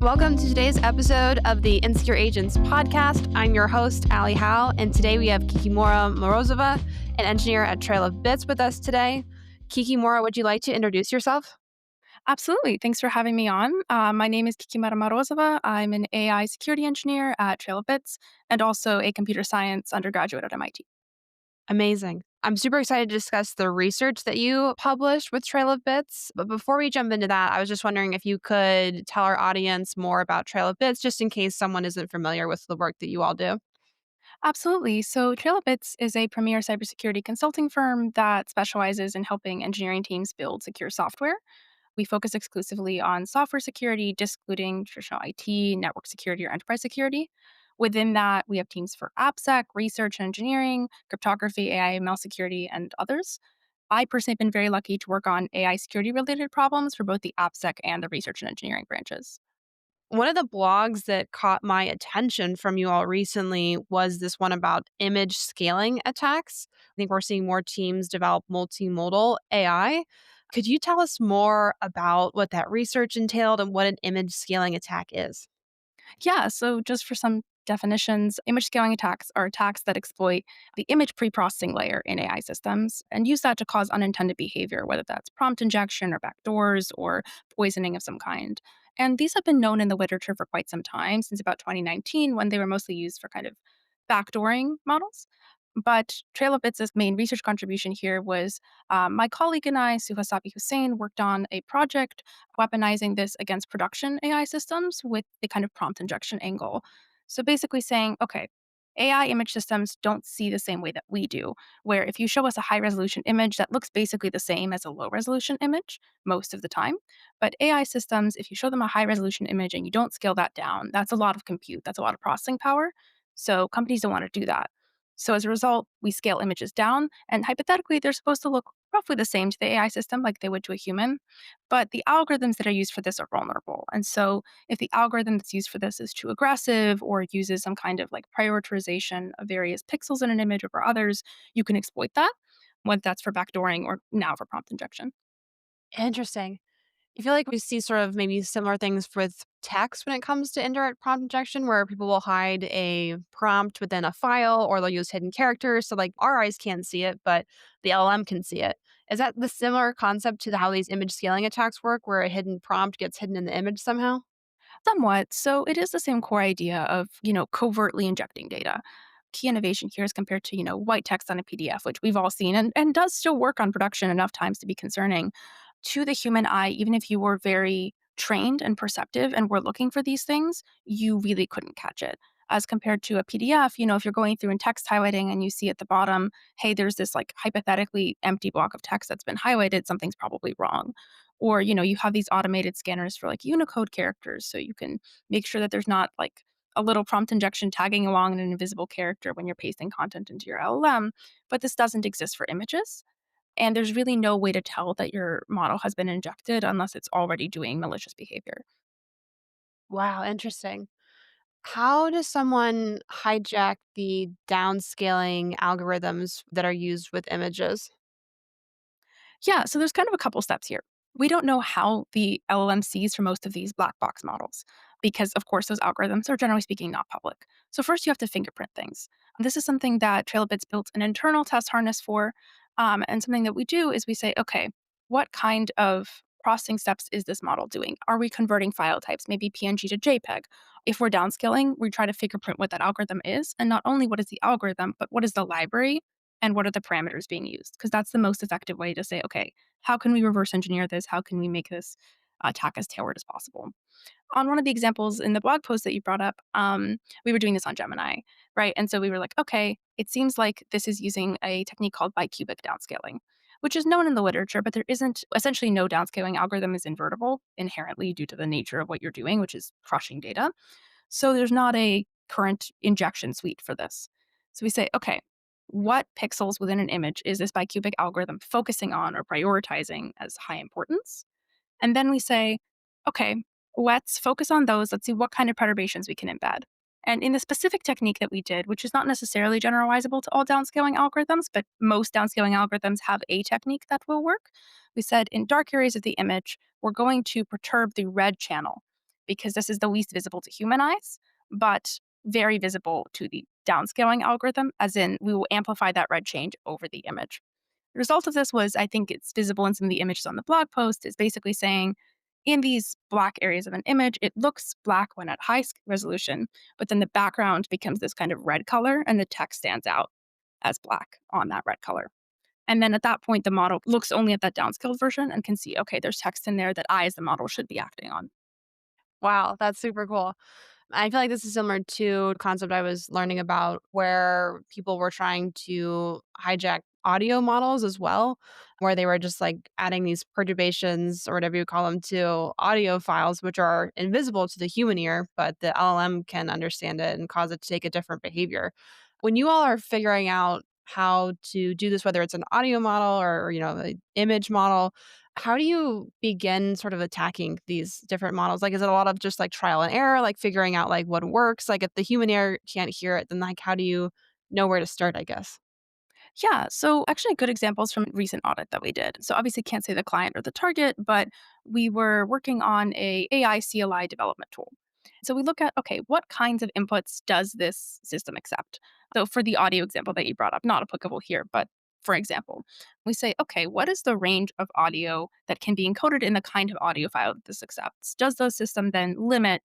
Welcome to today's episode of the Insecure Agents podcast. I'm your host, Ali Howe, and today we have Kikimora Morozova, an engineer at Trail of Bits, with us today. Kikimora, would you like to introduce yourself? Absolutely. Thanks for having me on. My name is Kikimora Morozova. I'm an AI security engineer at Trail of Bits and also a computer science undergraduate at MIT. Amazing. I'm super excited to discuss the research that you published with Trail of Bits. But before we jump into that, I was just wondering if you could tell our audience more about Trail of Bits, just in case someone isn't familiar with the work that you all do. Absolutely. So, Trail of Bits is a premier cybersecurity consulting firm that specializes in helping engineering teams build secure software. We focus exclusively on software security, excluding traditional IT, network security, or enterprise security. Within that, we have teams for AppSec, research and engineering, cryptography, AI, ML security, and others. I personally have been very lucky to work on AI security related problems for both the AppSec and the research and engineering branches. One of the blogs that caught my attention from you all recently was this one about image scaling attacks. I think we're seeing more teams develop multi-modal AI. Could you tell us more about what that research entailed and what an image scaling attack is? Yeah, so just for some definitions, image scaling attacks are attacks that exploit the image preprocessing layer in AI systems and use that to cause unintended behavior, whether that's prompt injection or backdoors or poisoning of some kind. And these have been known in the literature for quite some time, since about 2019, when they were mostly used for kind of backdooring models. But Trail of Bits' main research contribution here was my colleague and I, Suhasabi Hussain, worked on a project weaponizing this against production AI systems with the kind of prompt injection angle. So basically saying, okay, AI image systems don't see the same way that we do, where if you show us a high resolution image that looks basically the same as a low resolution image most of the time. But AI systems, if you show them a high resolution image and you don't scale that down, that's a lot of compute, that's a lot of processing power. So companies don't want to do that. So as a result, we scale images down, and hypothetically, they're supposed to look roughly the same to the AI system like they would to a human. But the algorithms that are used for this are vulnerable. And so if the algorithm that's used for this is too aggressive or uses some kind of like prioritization of various pixels in an image over others, you can exploit that, whether that's for backdooring or now for prompt injection. Interesting. I feel like we see sort of maybe similar things with text when it comes to indirect prompt injection, where people will hide a prompt within a file or they'll use hidden characters. So, like, our eyes can't see it, but the LLM can see it. Is that the similar concept to how these image scaling attacks work, where a hidden prompt gets hidden in the image somehow? Somewhat. So it is the same core idea of, covertly injecting data. Key innovation here is compared to, white text on a PDF, which we've all seen and does still work on production enough times to be concerning. To the human eye, even if you were very trained and perceptive and were looking for these things, you really couldn't catch it. As compared to a PDF, if you're going through and text highlighting and you see at the bottom, hey, there's this like hypothetically empty block of text that's been highlighted, something's probably wrong. Or, you have these automated scanners for like Unicode characters. So you can make sure that there's not like a little prompt injection tagging along an invisible character when you're pasting content into your LLM. But this doesn't exist for images. And there's really no way to tell that your model has been injected unless it's already doing malicious behavior. Wow, interesting. How does someone hijack the downscaling algorithms that are used with images? Yeah, so there's kind of a couple steps here. We don't know how the LLM sees for most of these black box models because, of course, those algorithms are generally speaking not public. So, first, you have to fingerprint things. And this is something that Trailbits built an internal test harness for. And something that we do is we say, okay, what kind of processing steps is this model doing? Are we converting file types, maybe PNG to JPEG? If we're downscaling, we try to fingerprint what that algorithm is. And not only what is the algorithm, but what is the library and what are the parameters being used? Because that's the most effective way to say, okay, how can we reverse engineer this? How can we make this attack as tailored as possible? On one of the examples in the blog post that you brought up, we were doing this on Gemini, right? And so we were like, okay, it seems like this is using a technique called bicubic downscaling, which is known in the literature, but there isn't essentially no downscaling algorithm is invertible inherently due to the nature of what you're doing, which is crushing data. So there's not a current injection suite for this. So we say, okay, what pixels within an image is this bicubic algorithm focusing on or prioritizing as high importance? And then we say, okay, let's focus on those. Let's see what kind of perturbations we can embed. And in the specific technique that we did, which is not necessarily generalizable to all downscaling algorithms, but most downscaling algorithms have a technique that will work, we said in dark areas of the image, we're going to perturb the red channel. because this is the least visible to human eyes, but very visible to the downscaling algorithm, as in we will amplify that red change over the image. The result of this was, I think it's visible in some of the images on the blog post, is basically saying in these black areas of an image, it looks black when at high resolution, but then the background becomes this kind of red color and the text stands out as black on that red color. And then at that point, the model looks only at that downscaled version and can see, okay, there's text in there that I, as the model, should be acting on. Wow, that's super cool. I feel like this is similar to a concept I was learning about where people were trying to hijack audio models as well, where they were just like adding these perturbations or whatever you call them to audio files, which are invisible to the human ear, but the LLM can understand it and cause it to take a different behavior. When you all are figuring out how to do this, whether it's an audio model or an image model, how do you begin sort of attacking these different models? Like, is it a lot of just like trial and error, like figuring out like what works? Like, if the human ear can't hear it, then like, how do you know where to start? I guess. Yeah. So actually good examples from a recent audit that we did. So obviously can't say the client or the target, but we were working on a AI CLI development tool. So we look at, okay, what kinds of inputs does this system accept? So for the audio example that you brought up, not applicable here, but for example, we say, okay, what is the range of audio that can be encoded in the kind of audio file that this accepts? Does the system then limit,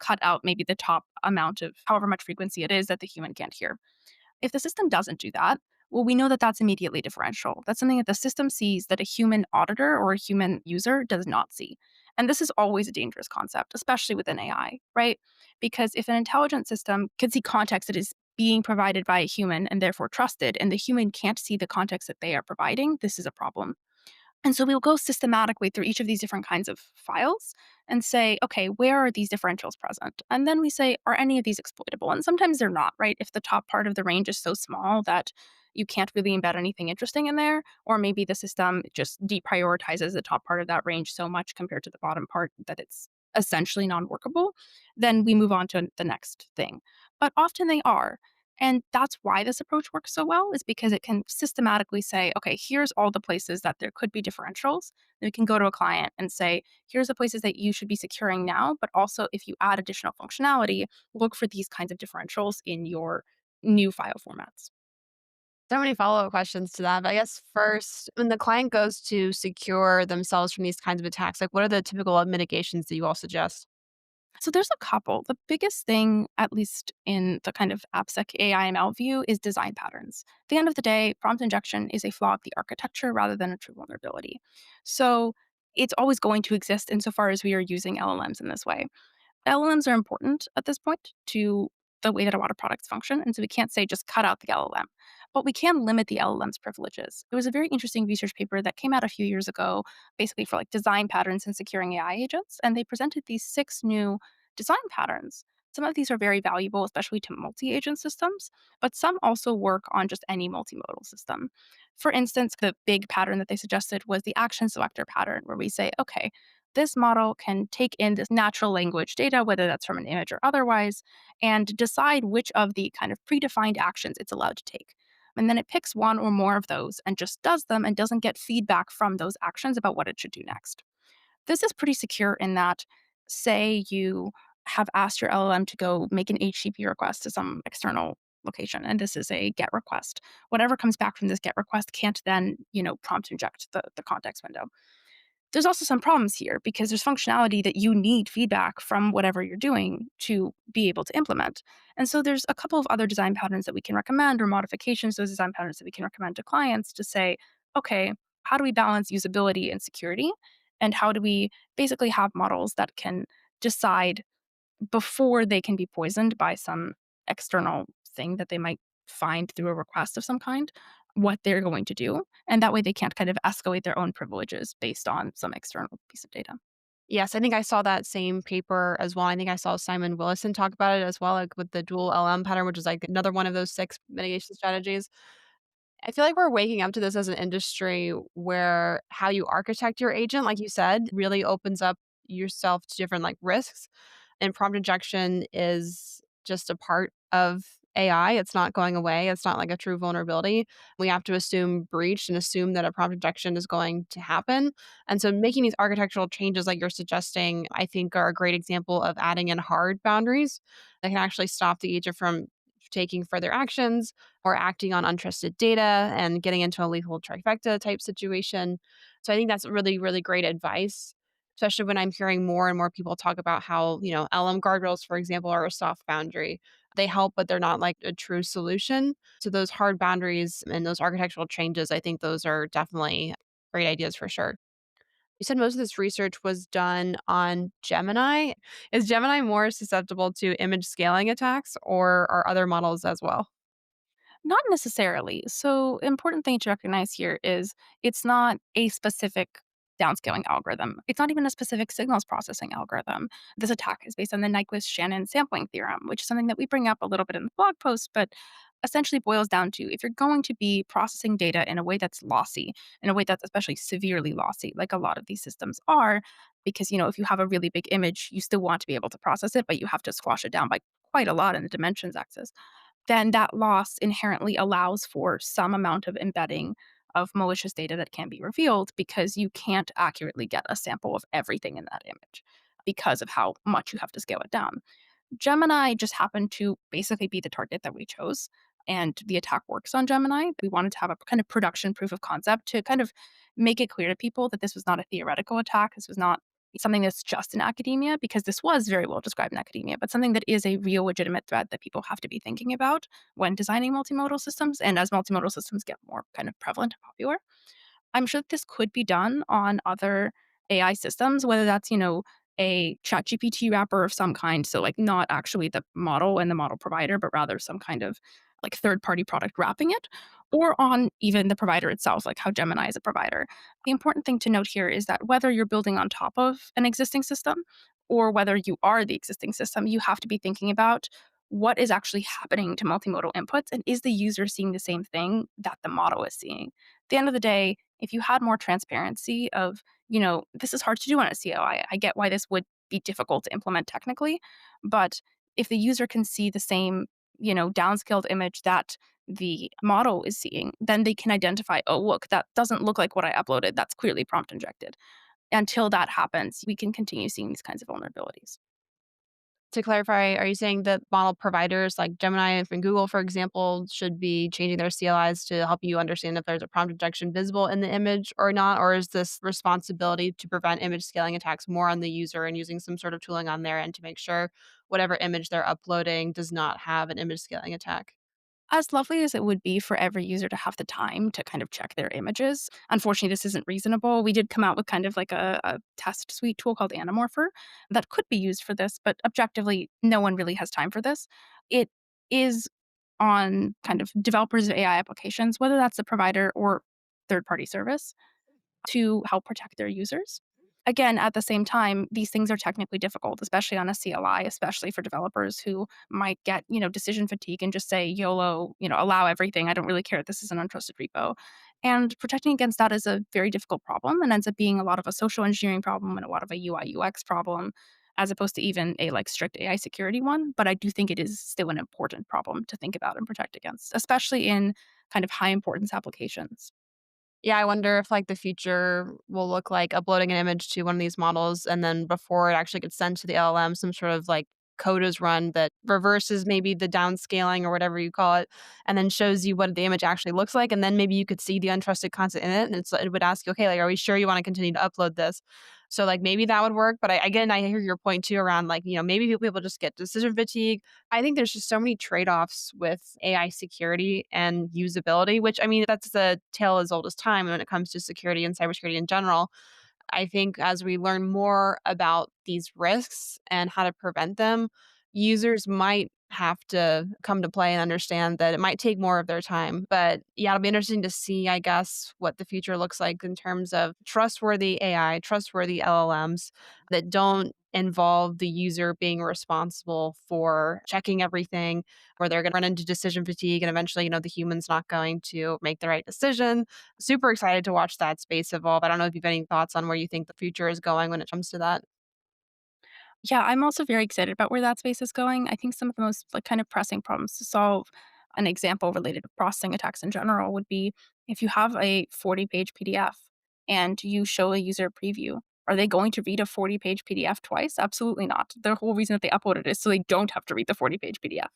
cut out maybe the top amount of however much frequency it is that the human can't hear? If the system doesn't do that, well, we know that that's immediately differential. That's something that the system sees that a human auditor or a human user does not see. And this is always a dangerous concept, especially within AI, right? Because if an intelligent system can see context that is being provided by a human and therefore trusted, and the human can't see the context that they are providing, this is a problem. And so we'll go systematically through each of these different kinds of files and say, okay, where are these differentials present? And then we say, are any of these exploitable? And sometimes they're not, right? If the top part of the range is so small that you can't really embed anything interesting in there, or maybe the system just deprioritizes the top part of that range so much compared to the bottom part that it's essentially non workable, then we move on to the next thing. But often they are. And that's why this approach works so well, is because it can systematically say, okay, here's all the places that there could be differentials. Then we can go to a client and say, here's the places that you should be securing now, but also if you add additional functionality, look for these kinds of differentials in your new file formats. So many follow up questions to that. But I guess first, when the client goes to secure themselves from these kinds of attacks, like what are the typical mitigations that you all suggest? So there's a couple. The biggest thing, at least in the kind of AppSec AI ML view, is design patterns. At the end of the day, prompt injection is a flaw of the architecture rather than a true vulnerability. So it's always going to exist insofar as we are using LLMs in this way. LLMs are important at this point to the way that a lot of products function. And so we can't say just cut out the LLM, but we can limit the LLM's privileges. It was a very interesting research paper that came out a few years ago, basically for like design patterns and securing AI agents. And they presented these 6 new design patterns. Some of these are very valuable, especially to multi agent systems, but some also work on just any multimodal system. For instance, the big pattern that they suggested was the action selector pattern, where we say, okay, this model can take in this natural language data, whether that's from an image or otherwise, and decide which of the kind of predefined actions it's allowed to take. And then it picks one or more of those and just does them and doesn't get feedback from those actions about what it should do next. This is pretty secure in that, say you have asked your LLM to go make an HTTP request to some external location, and this is a GET request. Whatever comes back from this GET request can't then, prompt inject the context window. There's also some problems here because there's functionality that you need feedback from whatever you're doing to be able to implement. And so there's a couple of other design patterns that we can recommend or modifications to those design patterns that we can recommend to clients to say, okay, how do we balance usability and security? And how do we basically have models that can decide before they can be poisoned by some external thing that they might find through a request of some kind, what they're going to do. And that way they can't kind of escalate their own privileges based on some external piece of data. Yes, I think I saw that same paper as well. I think I saw Simon Willison talk about it as well, like with the dual LM pattern, which is like another one of those 6 mitigation strategies. I feel like we're waking up to this as an industry where how you architect your agent, like you said, really opens up yourself to different like risks. And prompt injection is just a part of AI. It's not going away. It's not like a true vulnerability. We have to assume breach and assume that a prompt injection is going to happen. And so making these architectural changes like you're suggesting, I think are a great example of adding in hard boundaries that can actually stop the agent from taking further actions or acting on untrusted data and getting into a lethal trifecta type situation. So I think that's really, really great advice, especially when I'm hearing more and more people talk about how, LM guardrails, for example, are a soft boundary. They help, but they're not like a true solution. So those hard boundaries and those architectural changes, I think those are definitely great ideas for sure. You said most of this research was done on Gemini. Is Gemini more susceptible to image scaling attacks or are other models as well? Not necessarily. So, important thing to recognize here is it's not a specific downscaling algorithm. It's not even a specific signals processing algorithm. This attack is based on the Nyquist-Shannon sampling theorem, which is something that we bring up a little bit in the blog post, but essentially boils down to if you're going to be processing data in a way that's lossy, in a way that's especially severely lossy, like a lot of these systems are, because if you have a really big image, you still want to be able to process it, but you have to squash it down by quite a lot in the dimensions axis, then that loss inherently allows for some amount of embedding of malicious data that can be revealed because you can't accurately get a sample of everything in that image because of how much you have to scale it down. Gemini just happened to basically be the target that we chose. And the attack works on Gemini. We wanted to have a kind of production proof of concept to kind of make it clear to people that this was not a theoretical attack. This was not something that's just in academia, because this was very well described in academia, but something that is a real legitimate threat that people have to be thinking about when designing multimodal systems. And as multimodal systems get more kind of prevalent and popular, I'm sure that this could be done on other AI systems, whether that's, a ChatGPT wrapper of some kind. So, like, not actually the model and the model provider, but rather some kind of like third party product wrapping it, or on even the provider itself, like how Gemini is a provider. The important thing to note here is that whether you're building on top of an existing system or whether you are the existing system, you have to be thinking about what is actually happening to multimodal inputs and is the user seeing the same thing that the model is seeing. At the end of the day, if you had more transparency of, this is hard to do on a CLI. I get why this would be difficult to implement technically, but if the user can see the same, downscaled image that the model is seeing, then they can identify, oh, look, that doesn't look like what I uploaded. That's clearly prompt injected. Until that happens, we can continue seeing these kinds of vulnerabilities. To clarify, are you saying that model providers like Gemini and Google, for example, should be changing their CLIs to help you understand if there's a prompt injection visible in the image or not? Or is this responsibility to prevent image scaling attacks more on the user and using some sort of tooling on their end to make sure whatever image they're uploading does not have an image scaling attack? As lovely as it would be for every user to have the time to kind of check their images, unfortunately, this isn't reasonable. We did come out with kind of like a test suite tool called Anamorpher that could be used for this, but objectively, no one really has time for this. It is on kind of developers of AI applications, whether that's the provider or third party service, to help protect their users. Again, at the same time, these things are technically difficult, especially on a CLI, especially for developers who might get, decision fatigue and just say YOLO, allow everything. I don't really care. This is an untrusted repo. And protecting against that is a very difficult problem and ends up being a lot of a social engineering problem and a lot of a UI UX problem, as opposed to even a like strict AI security one. But I do think it is still an important problem to think about and protect against, especially in kind of high importance applications. Yeah, I wonder if like the future will look like uploading an image to one of these models and then before it actually gets sent to the LLM, some sort of like code is run that reverses maybe the downscaling or whatever you call it, and then shows you what the image actually looks like. And then maybe you could see the untrusted content in it. And it would ask you, okay, like, are we sure you want to continue to upload this? So like maybe that would work. But again, I hear your point too around like, maybe people just get decision fatigue. I think there's just so many trade-offs with AI security and usability, which I mean, that's a tale as old as time when it comes to security and cybersecurity in general. I think as we learn more about these risks and how to prevent them, users might have to come to play and understand that it might take more of their time. But yeah, it'll be interesting to see, I guess, what the future looks like in terms of trustworthy AI, trustworthy LLMs that don't involve the user being responsible for checking everything, where they're going to run into decision fatigue and eventually, the human's not going to make the right decision. Super excited to watch that space evolve. I don't know if you've any thoughts on where you think the future is going when it comes to that. Yeah, I'm also very excited about where that space is going. I think some of the most like kind of pressing problems to solve, an example related to processing attacks in general would be if you have a 40-page PDF and you show a user a preview, are they going to read a 40-page PDF twice? Absolutely not. The whole reason that they uploaded it is so they don't have to read the 40-page PDF.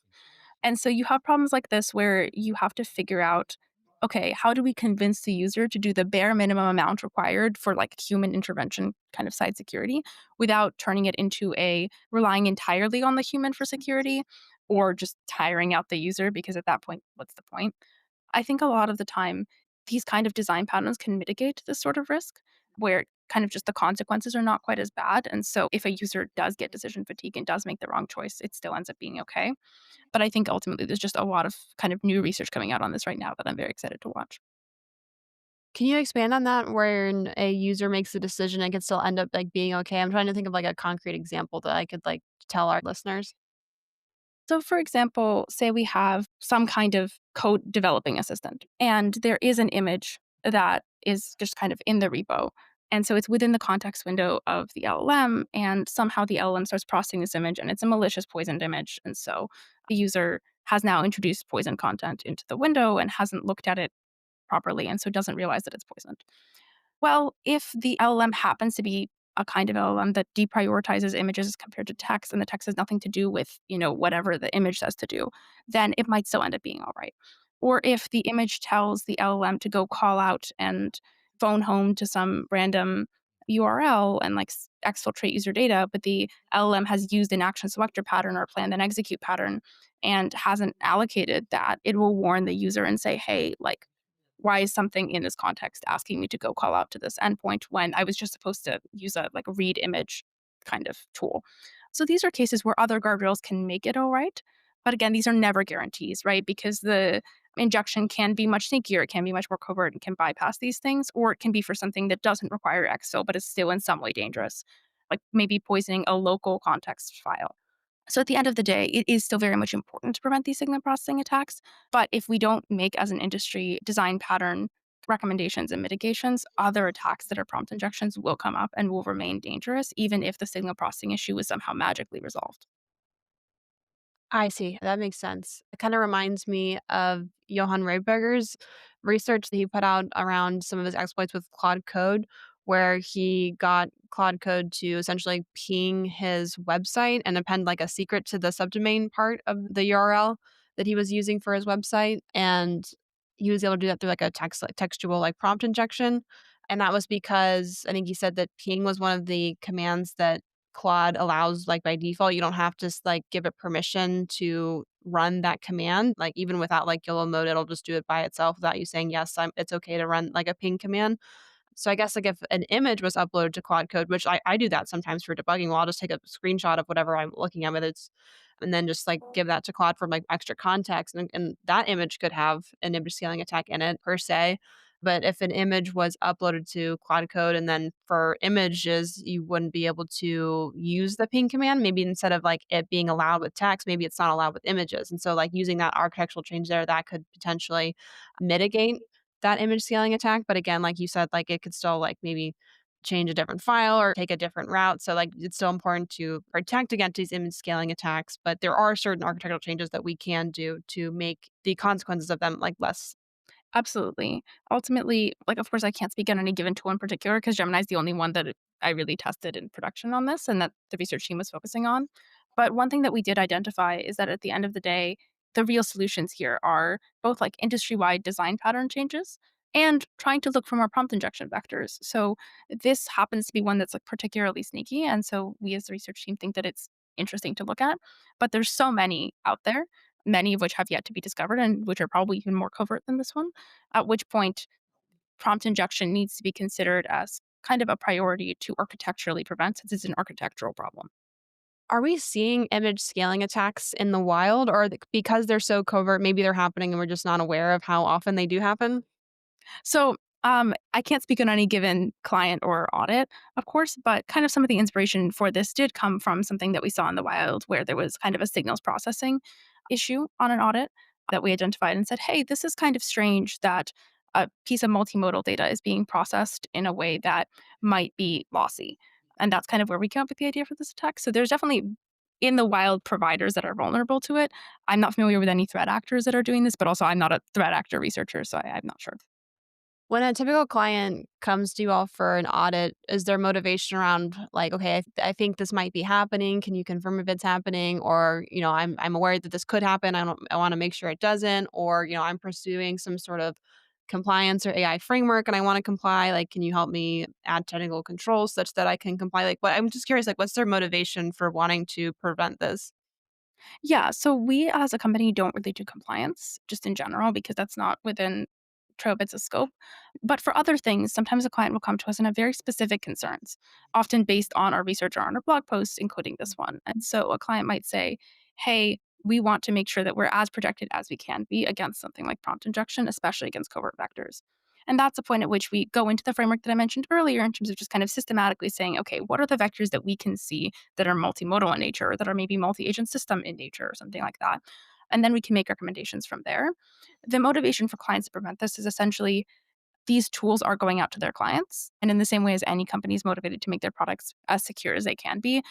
And so you have problems like this where you have to figure out, okay, how do we convince the user to do the bare minimum amount required for like human intervention kind of side security without turning it into a relying entirely on the human for security or just tiring out the user because at that point, what's the point? I think a lot of the time, these kind of design patterns can mitigate this sort of risk where kind of just the consequences are not quite as bad. And so if a user does get decision fatigue and does make the wrong choice, it still ends up being okay. But I think ultimately there's just a lot of kind of new research coming out on this right now that I'm very excited to watch. Can you expand on that when a user makes a decision and can still end up, like, being okay? I'm trying to think of, like, a concrete example that I could, like, tell our listeners. So, for example, say we have some kind of code developing assistant, and there is an image that is just kind of in the repo. And so it's within the context window of the LLM, and somehow the LLM starts processing this image, and it's a malicious poisoned image. And so the user has now introduced poison content into the window and hasn't looked at it properly, and so doesn't realize that it's poisoned. Well, if the LLM happens to be a kind of LLM that deprioritizes images compared to text, and the text has nothing to do with, whatever the image says to do, then it might still end up being all right. Or if the image tells the LLM to go call out and phone home to some random URL and like exfiltrate user data, but the LLM has used an action selector pattern or planned an execute pattern and hasn't allocated that, it will warn the user and say, hey, like, why is something in this context asking me to go call out to this endpoint when I was just supposed to use a like a read image kind of tool? So these are cases where other guardrails can make it all right. But again, these are never guarantees, right? Because the injection can be much sneakier, it can be much more covert and can bypass these things, or it can be for something that doesn't require EXO but is still in some way dangerous, like maybe poisoning a local context file. So at the end of the day, it is still very much important to prevent these signal processing attacks. But if we don't make as an industry design pattern recommendations and mitigations, other attacks that are prompt injections will come up and will remain dangerous, even if the signal processing issue is somehow magically resolved. I see, that makes sense. It kinda reminds me of Johann Rydberger's research that he put out around some of his exploits with Claude Code, where he got Claude Code to essentially ping his website and append, like, a secret to the subdomain part of the URL that he was using for his website, and he was able to do that through, like, a textual, like, prompt injection, and that was because I think he said that ping was one of the commands that Claude allows, like, by default. You don't have to like, give it permission to run that command. Like, even without, like, YOLO mode, it'll just do it by itself without you saying, "Yes, it's okay to run, like, a ping command." So I guess, like, if an image was uploaded to Claude Code, which I do that sometimes for debugging, well, I'll just take a screenshot of whatever I'm looking at, whether it's and then just, like, give that to Claude for, like, extra context, and that image could have an image scaling attack in it per se. But if an image was uploaded to Claude Code and then for images, you wouldn't be able to use the ping command. Maybe instead of, like, it being allowed with text, maybe it's not allowed with images. And so, like, using that architectural change there, that could potentially mitigate that image scaling attack. But again, like you said, like, it could still, like, maybe change a different file or take a different route. So, like, it's still important to protect against these image scaling attacks, but there are certain architectural changes that we can do to make the consequences of them, like, less. Absolutely. Ultimately, like, of course, I can't speak on any given tool in particular because Gemini is the only one that I really tested in production on this and that the research team was focusing on. But one thing that we did identify is that at the end of the day, the real solutions here are both like industry wide design pattern changes and trying to look for more prompt injection vectors. So this happens to be one that's like particularly sneaky. And so we as the research team think that it's interesting to look at. But there's so many out there, many of which have yet to be discovered and which are probably even more covert than this one, at which point prompt injection needs to be considered as kind of a priority to architecturally prevent since it's an architectural problem. Are we seeing image scaling attacks in the wild, or because they're so covert, maybe they're happening and we're just not aware of how often they do happen? So, I can't speak on any given client or audit, of course, but kind of some of the inspiration for this did come from something that we saw in the wild where there was kind of a signals processing issue on an audit that we identified and said, hey, this is kind of strange that a piece of multimodal data is being processed in a way that might be lossy. And that's kind of where we came up with the idea for this attack. So there's definitely in the wild providers that are vulnerable to it. I'm not familiar with any threat actors that are doing this, but also I'm not a threat actor researcher, so I'm not sure. When a typical client comes to you all for an audit, is their motivation around like, okay, I think this might be happening. Can you confirm if it's happening? Or, I'm aware that this could happen. I want to make sure it doesn't. Or, I'm pursuing some sort of compliance or AI framework and I want to comply. Like, can you help me add technical controls such that I can comply? Like, what I'm just curious, like, what's their motivation for wanting to prevent this? Yeah, so we as a company don't really do compliance just in general because that's not within Trowbit's scope. But for other things, sometimes a client will come to us and have very specific concerns, often based on our research or on our blog posts, including this one. And so a client might say, hey, we want to make sure that we're as protected as we can be against something like prompt injection, especially against covert vectors. And that's the point at which we go into the framework that I mentioned earlier in terms of just kind of systematically saying, okay, what are the vectors that we can see that are multimodal in nature, or that are maybe multi-agent system in nature, or something like that. And then we can make recommendations from there. The motivation for clients to prevent this is essentially these tools are going out to their clients. And in the same way as any company is motivated to make their products as secure as they can be,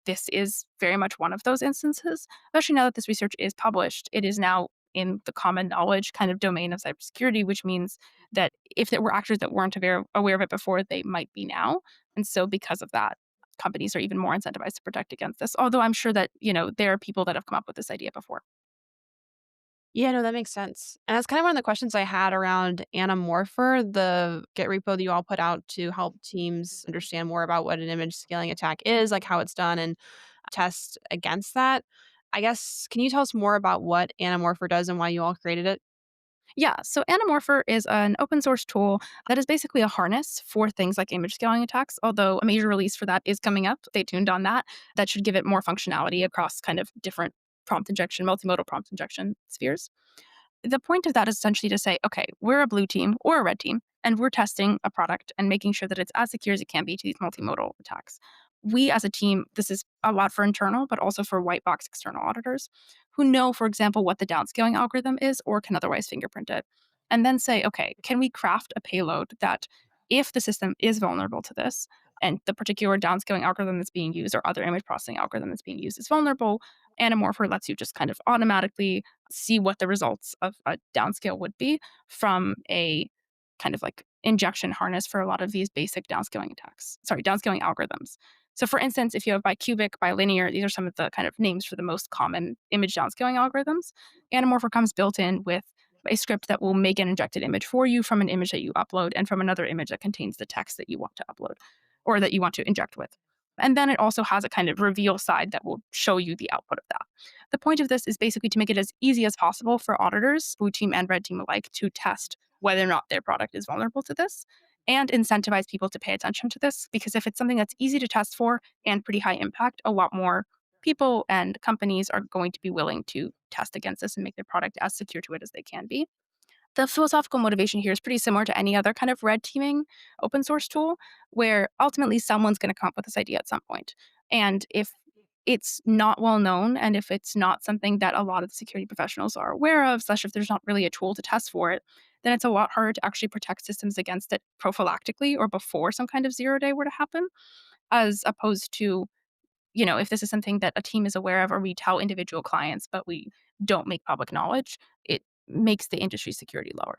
this is very much one of those instances, especially now that this research is published. It is now in the common knowledge kind of domain of cybersecurity, which means that if there were actors that weren't aware of it before, they might be now. And so, because of that, companies are even more incentivized to protect against this. Although I'm sure that, there are people that have come up with this idea before. Yeah, no, that makes sense. And that's kind of one of the questions I had around Anamorpher, the Git repo that you all put out to help teams understand more about what an image scaling attack is, like how it's done, and test against that. I guess, can you tell us more about what Anamorpher does and why you all created it? Yeah, so Anamorpher is an open source tool that is basically a harness for things like image scaling attacks, although a major release for that is coming up. Stay tuned on that. That should give it more functionality across kind of different prompt injection, multimodal prompt injection spheres. The point of that is essentially to say, okay, we're a blue team or a red team, and we're testing a product and making sure that it's as secure as it can be to these multimodal attacks. We as a team, this is a lot for internal, but also for white box external auditors who know, for example, what the downscaling algorithm is or can otherwise fingerprint it. And then say, okay, can we craft a payload that if the system is vulnerable to this and the particular downscaling algorithm that's being used or other image processing algorithm that's being used is vulnerable, Anamorpher lets you just kind of automatically see what the results of a downscale would be from a kind of like injection harness for a lot of these basic downscaling algorithms. So, for instance, if you have bicubic, bilinear, these are some of the kind of names for the most common image downscaling algorithms. Anamorpher comes built in with a script that will make an injected image for you from an image that you upload and from another image that contains the text that you want to upload or that you want to inject with. And then it also has a kind of reveal side that will show you the output of that. The point of this is basically to make it as easy as possible for auditors, blue team and red team alike, to test whether or not their product is vulnerable to this and incentivize people to pay attention to this. Because if it's something that's easy to test for and pretty high impact, a lot more people and companies are going to be willing to test against this and make their product as secure to it as they can be. The philosophical motivation here is pretty similar to any other kind of red teaming open source tool, where ultimately someone's going to come up with this idea at some point. And if it's not well known and if it's not something that a lot of the security professionals are aware of, slash if there's not really a tool to test for it, then it's a lot harder to actually protect systems against it prophylactically or before some kind of 0 day were to happen, as opposed to, if this is something that a team is aware of or we tell individual clients, but we don't make public knowledge, it makes the industry security lower.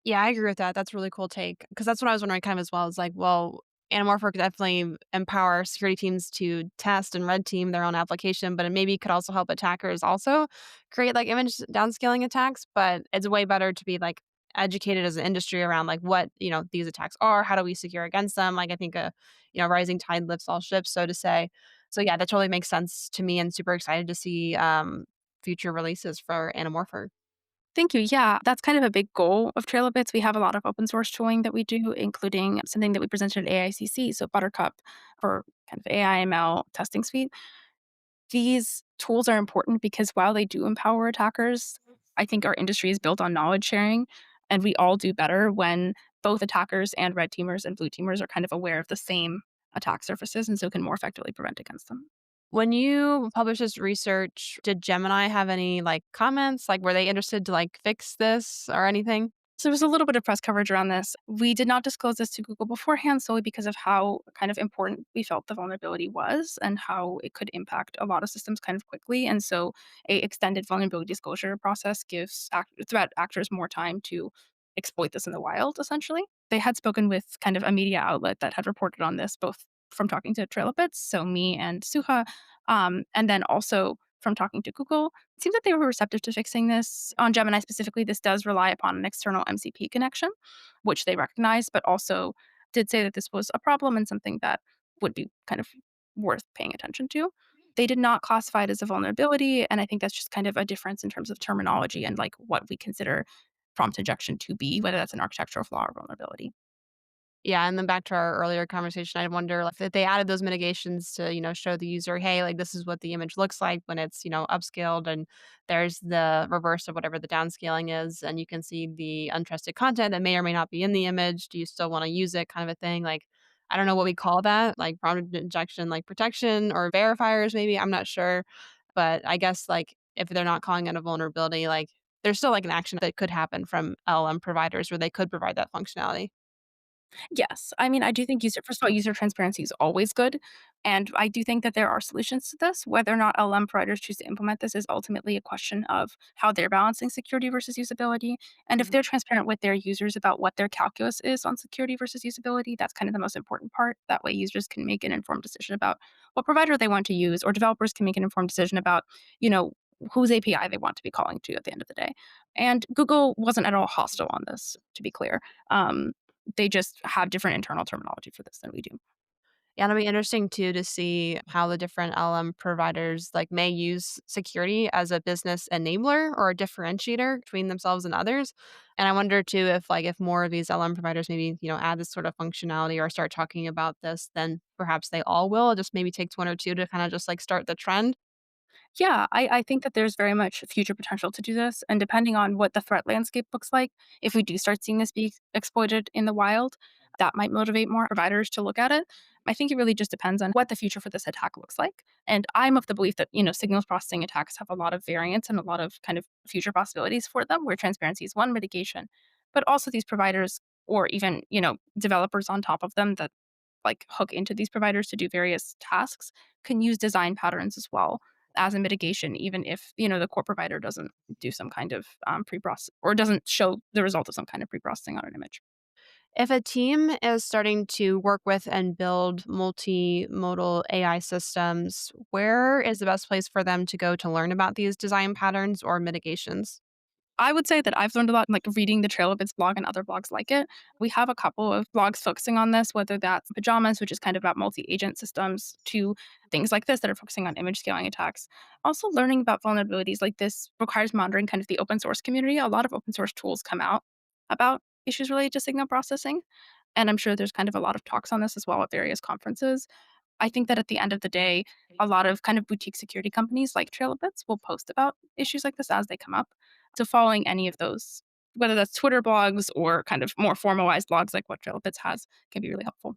Yeah, I agree with that. That's a really cool take because that's what I was wondering kind of as well. Is like, well, Anamorphic could definitely empower security teams to test and red team their own application, but it maybe could also help attackers also create like image downscaling attacks. But it's way better to be like educated as an industry around like what these attacks are. How do we secure against them? Like I think rising tide lifts all ships, so to say. So yeah, that totally makes sense to me, and super excited to see future releases for Anamorphic. Thank you. Yeah, that's kind of a big goal of Trailbits. We have a lot of open source tooling that we do, including something that we presented at AICC, so Buttercup for kind of AI/ML testing suite. These tools are important because while they do empower attackers, I think our industry is built on knowledge sharing, and we all do better when both attackers and red teamers and blue teamers are kind of aware of the same attack surfaces and so can more effectively prevent against them. When you published this research, did Gemini have any, like, comments? Like, were they interested to, like, fix this or anything? So there was a little bit of press coverage around this. We did not disclose this to Google beforehand solely because of how kind of important we felt the vulnerability was and how it could impact a lot of systems kind of quickly. And so a extended vulnerability disclosure process gives threat actors more time to exploit this in the wild, essentially. They had spoken with kind of a media outlet that had reported on this, both from talking to Trailbits, so me and Suha, and then also from talking to Google. It seems that they were receptive to fixing this. On Gemini specifically, this does rely upon an external MCP connection, which they recognize, but also did say that this was a problem and something that would be kind of worth paying attention to. They did not classify it as a vulnerability, and I think that's just kind of a difference in terms of terminology and like what we consider prompt injection to be, whether that's an architectural flaw or vulnerability. Yeah, and then back to our earlier conversation, I wonder like, if they added those mitigations to, show the user, hey, like this is what the image looks like when it's, upscaled and there's the reverse of whatever the downscaling is, and you can see the untrusted content that may or may not be in the image. Do you still want to use it? Kind of a thing. Like, I don't know what we call that, like prompt injection, like protection or verifiers, maybe. I'm not sure. But I guess like if they're not calling it a vulnerability, like there's still like an action that could happen from LLM providers where they could provide that functionality. Yes. I mean, I do think user first of all, user transparency is always good, and I do think that there are solutions to this. Whether or not LM providers choose to implement this is ultimately a question of how they're balancing security versus usability, and if Mhm. they're transparent with their users about what their calculus is on security versus usability, that's kind of the most important part. That way users can make an informed decision about what provider they want to use, or developers can make an informed decision about, you know, whose API they want to be calling to at the end of the day. And Google wasn't at all hostile on this, to be clear. They just have different internal terminology for this than we do. Yeah, it'll be interesting too to see how the different LM providers like may use security as a business enabler or a differentiator between themselves and others. And I wonder too if like if more of these LM providers maybe, add this sort of functionality or start talking about this, then perhaps they all will. It just maybe takes one or two to kind of just like start the trend. Yeah, I think that there's very much future potential to do this. And depending on what the threat landscape looks like, if we do start seeing this be exploited in the wild, that might motivate more providers to look at it. I think it really just depends on what the future for this attack looks like. And I'm of the belief that, signals processing attacks have a lot of variance and a lot of kind of future possibilities for them, where transparency is one mitigation. But also these providers or even, developers on top of them that like hook into these providers to do various tasks can use design patterns as well as a mitigation, even if the core provider doesn't do some kind of pre-process or doesn't show the result of some kind of pre-processing on an image. If a team is starting to work with and build multimodal AI systems, where is the best place for them to go to learn about these design patterns or mitigations? I would say that I've learned a lot, like reading the Trail of Its blog and other blogs like it. We have a couple of blogs focusing on this, whether that's Pajamas, which is kind of about multi-agent systems, to things like this that are focusing on image scaling attacks. Also, learning about vulnerabilities like this requires monitoring kind of the open source community. A lot of open source tools come out about issues related to signal processing, and I'm sure there's kind of a lot of talks on this as well at various conferences. I think that at the end of the day, a lot of kind of boutique security companies like Trailbits will post about issues like this as they come up. So following any of those, whether that's Twitter blogs or kind of more formalized blogs like what Trailbits has, can be really helpful.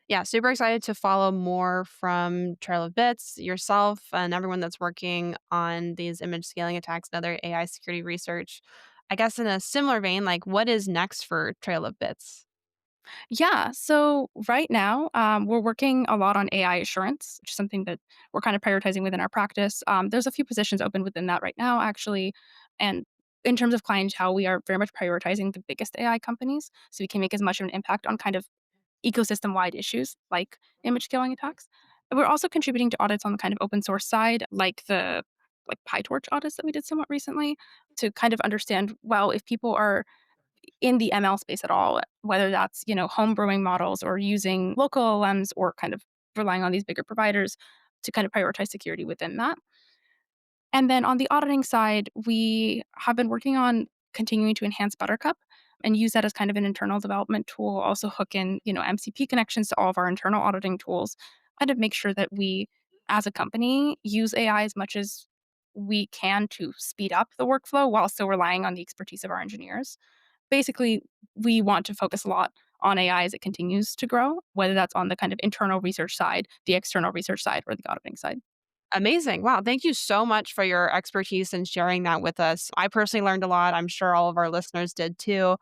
Yeah, super excited to follow more from Trail of Bits, yourself, and everyone that's working on these image scaling attacks and other AI security research. I guess in a similar vein, like what is next for Trail of Bits? Yeah. So right now, we're working a lot on AI assurance, which is something that we're kind of prioritizing within our practice. There's a few positions open within that right now, actually. And in terms of clientele, we are very much prioritizing the biggest AI companies so we can make as much of an impact on kind of ecosystem wide issues like image scaling attacks. We're also contributing to audits on the kind of open source side, like the PyTorch audits that we did somewhat recently, to kind of understand well if people are in the ML space at all, whether that's, home brewing models or using local LMs or kind of relying on these bigger providers to kind of prioritize security within that. And then on the auditing side, we have been working on continuing to enhance Buttercup and use that as kind of an internal development tool, also hook in, MCP connections to all of our internal auditing tools, kind of make sure that we as a company use AI as much as we can to speed up the workflow while still relying on the expertise of our engineers. Basically, we want to focus a lot on AI as it continues to grow, whether that's on the kind of internal research side, the external research side, or the auditing side. Amazing. Wow. Thank you so much for your expertise and sharing that with us. I personally learned a lot. I'm sure all of our listeners did too.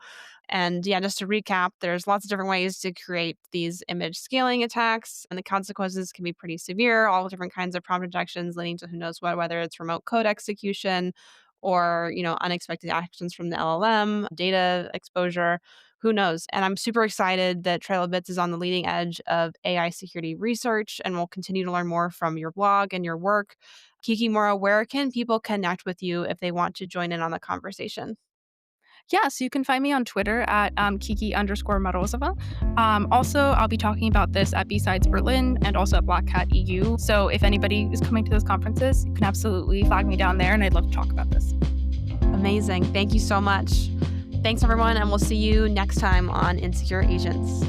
And yeah, just to recap, there's lots of different ways to create these image scaling attacks, and the consequences can be pretty severe. All different kinds of prompt injections leading to who knows what, whether it's remote code execution or, unexpected actions from the LLM, data exposure. Who knows? And I'm super excited that Trail of Bits is on the leading edge of AI security research, and we'll continue to learn more from your blog and your work. Kikimora, where can people connect with you if they want to join in on the conversation? Yeah, so you can find me on Twitter at Kiki_Morozova. Also, I'll be talking about this at B-Sides Berlin and also at Black Hat EU. So if anybody is coming to those conferences, you can absolutely flag me down there, and I'd love to talk about this. Amazing. Thank you so much. Thanks, everyone, and we'll see you next time on Insecure Agents.